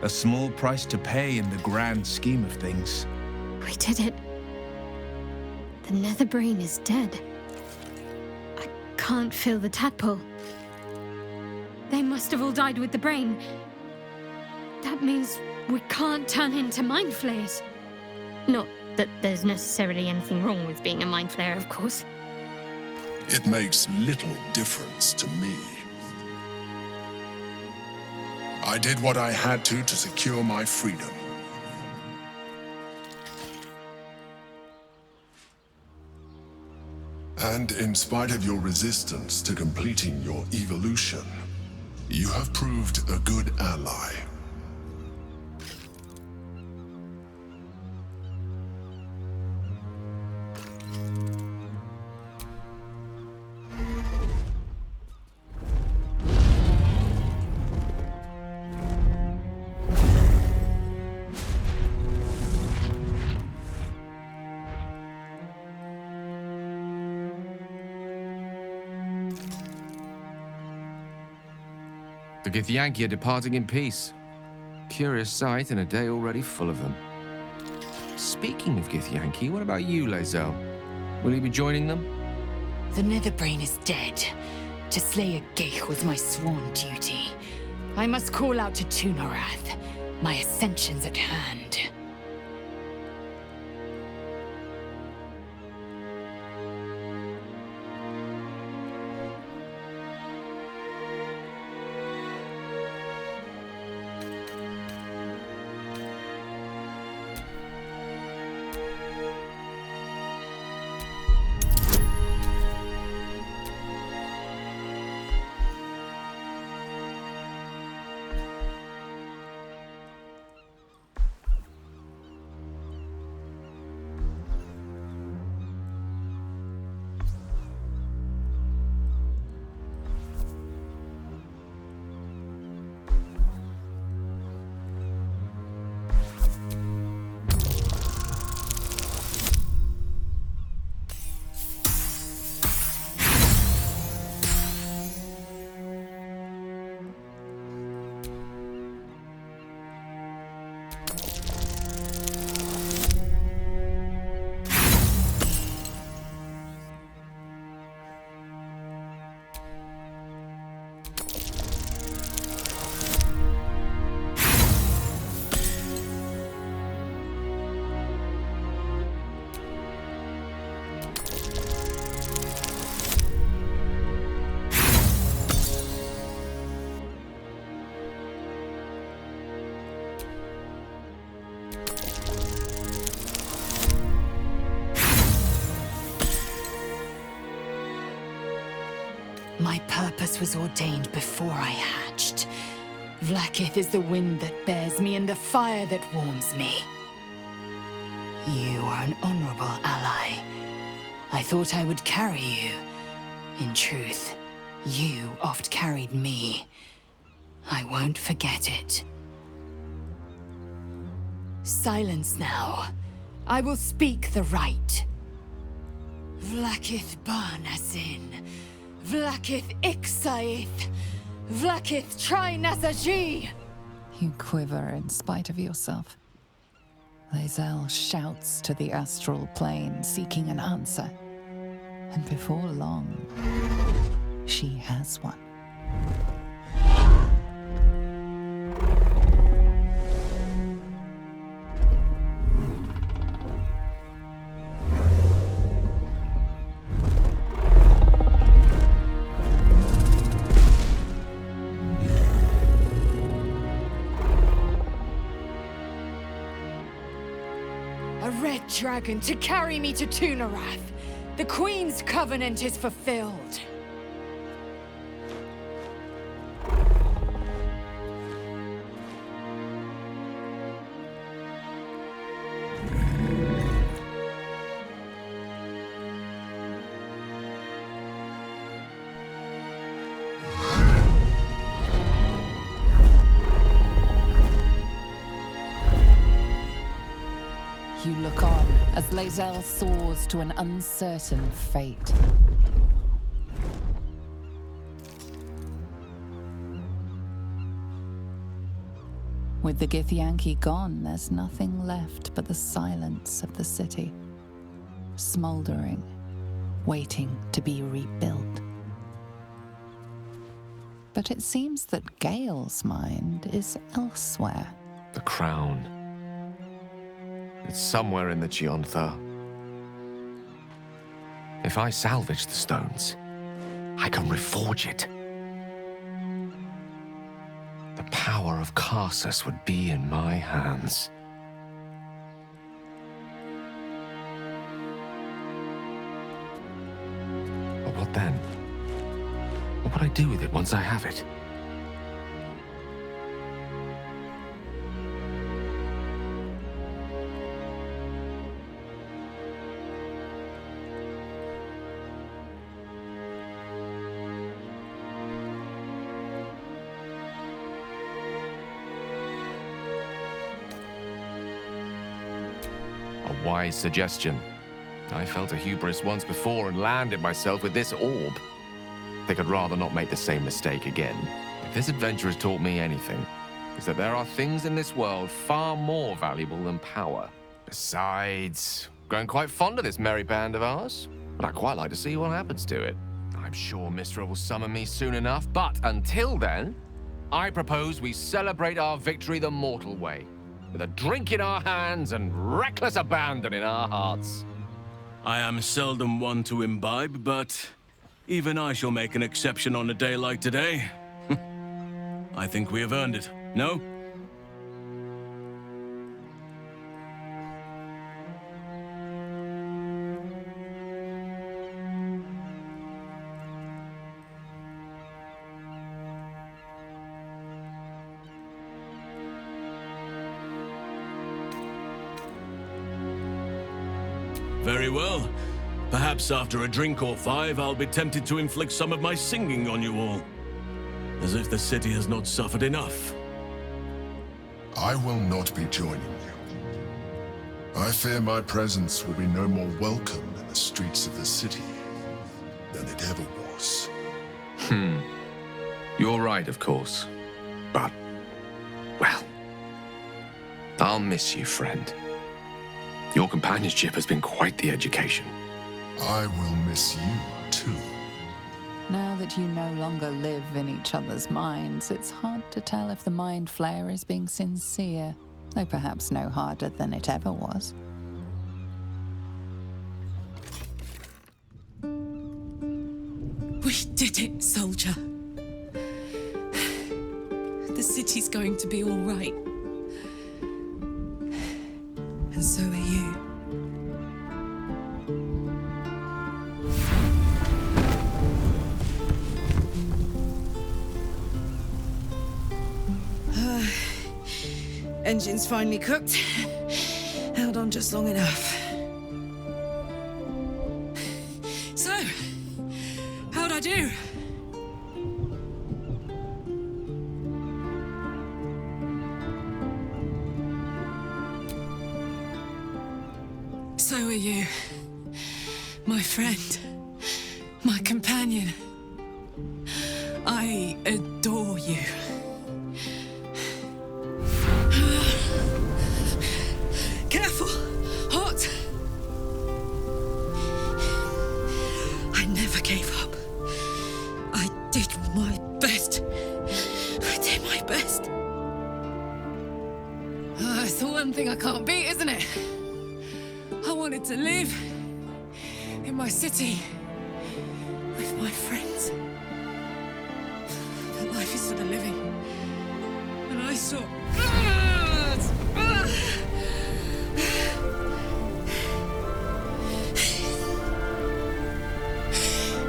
A small price to pay in the grand scheme of things. We did it. The nether brain is dead. I can't feel the tadpole. They must have all died with the brain. That means we can't turn into mind flayers. Not that there's necessarily anything wrong with being a mind flayer, of course. It makes little difference to me. I did what I had to secure my freedom. And in spite of your resistance to completing your evolution, you have proved a good ally. The Githyanki are departing in peace. Curious sight in a day already full of them. Speaking of Githyanki, what about you, Lae'zel? Will you be joining them? The Netherbrain is dead. To slay a Ghaik was my sworn duty. I must call out to Tunorath. My ascension's at hand. My purpose was ordained before I hatched. Vlaakith is the wind that bears me and the fire that warms me. You are an honorable ally. I thought I would carry you. In truth, you oft carried me. I won't forget it. Silence now. I will speak the right. Vlaakith Barnasin. Vlaakith Ixaith! Vlaakith Tri-Nazaji! You quiver in spite of yourself. Lae'zel shouts to the astral plane, seeking an answer. And before long, she has one. A red dragon to carry me to Tunorath. The Queen's covenant is fulfilled. You look on as Lae'zel soars to an uncertain fate. With the Githyanki gone, there's nothing left but the silence of the city, smoldering, waiting to be rebuilt. But it seems that Gale's mind is elsewhere. The crown. It's somewhere in the Giontha. If I salvage the stones, I can reforge it. The power of Karsus would be in my hands. But what then? What would I do with it once I have it? A wise suggestion. I felt a hubris once before and landed myself with this orb. I think I'd rather not make the same mistake again. If this adventure has taught me anything, it's that there are things in this world far more valuable than power. Besides, growing quite fond of this merry band of ours, but I'd quite like to see what happens to it. I'm sure Mistra will summon me soon enough, but until then, I propose we celebrate our victory the mortal way, with a drink in our hands and reckless abandon in our hearts. I am seldom one to imbibe, but even I shall make an exception on a day like today. I think we have earned it, no? Very well. Perhaps after a drink or five, I'll be tempted to inflict some of my singing on you all. As if the city has not suffered enough. I will not be joining you. I fear my presence will be no more welcome in the streets of the city than it ever was. You're right, of course. But, well, I'll miss you, friend. Your companionship has been quite the education. I will miss you, too. Now that you no longer live in each other's minds, it's hard to tell if the Mind Flayer is being sincere, though perhaps no harder than it ever was. We did it, soldier. The city's going to be all right. And so are you. Engine's finally cooked. Held on just long enough. So, how'd I do? So are you. My friend. My companion. I adore you. Careful! Hot! I never gave up. I did my best. I did my best. It's the one thing I can't beat, isn't it? I wanted to live in my city with my friends. But life is for the living. And I saw...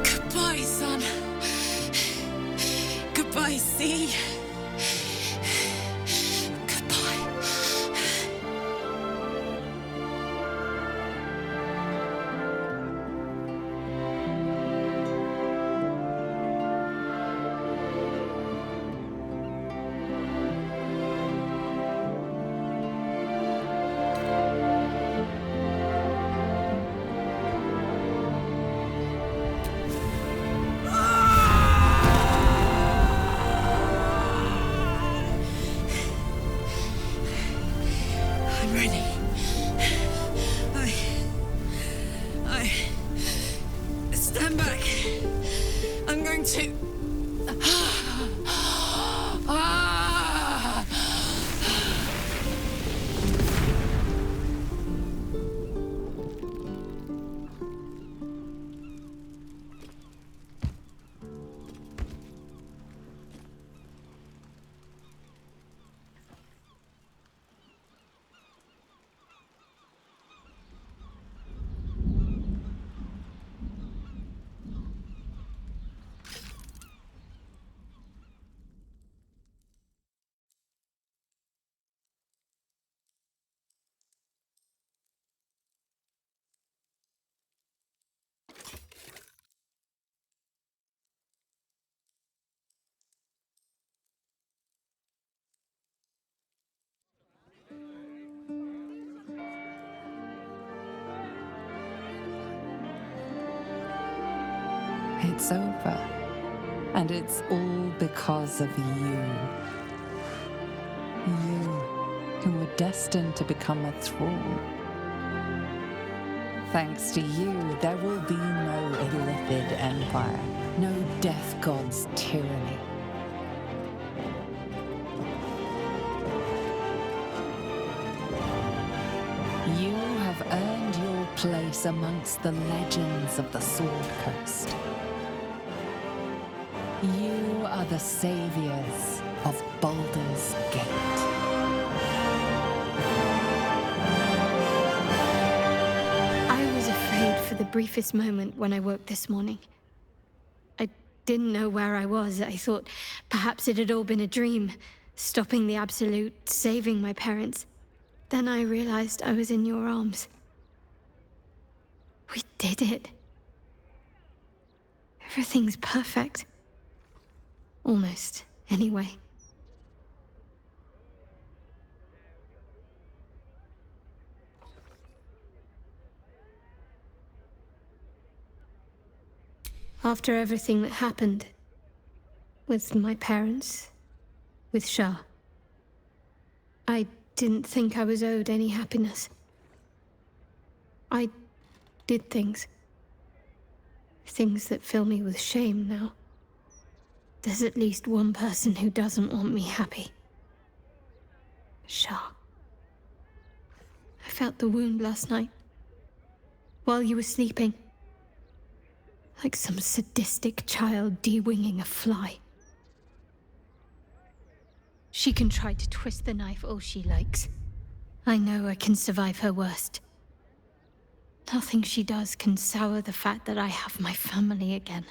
Goodbye, son. Goodbye, sea. Goodbye. ready. I stand back. I'm going to. It's over. And it's all because of you. You, who were destined to become a thrall. Thanks to you, there will be no Illithid Empire, no Death God's tyranny. You have earned your place amongst the legends of the Sword Coast. You are the saviors of Baldur's Gate. I was afraid for the briefest moment when I woke this morning. I didn't know where I was. I thought perhaps it had all been a dream, stopping the Absolute, saving my parents. Then I realized I was in your arms. We did it. Everything's perfect. Almost, anyway. After everything that happened, with my parents, with Shah, I didn't think I was owed any happiness. I did things. Things that fill me with shame now. There's at least one person who doesn't want me happy. Shah. I felt the wound last night, while you were sleeping. Like some sadistic child de-winging a fly. She can try to twist the knife all she likes. I know I can survive her worst. Nothing she does can sour the fact that I have my family again.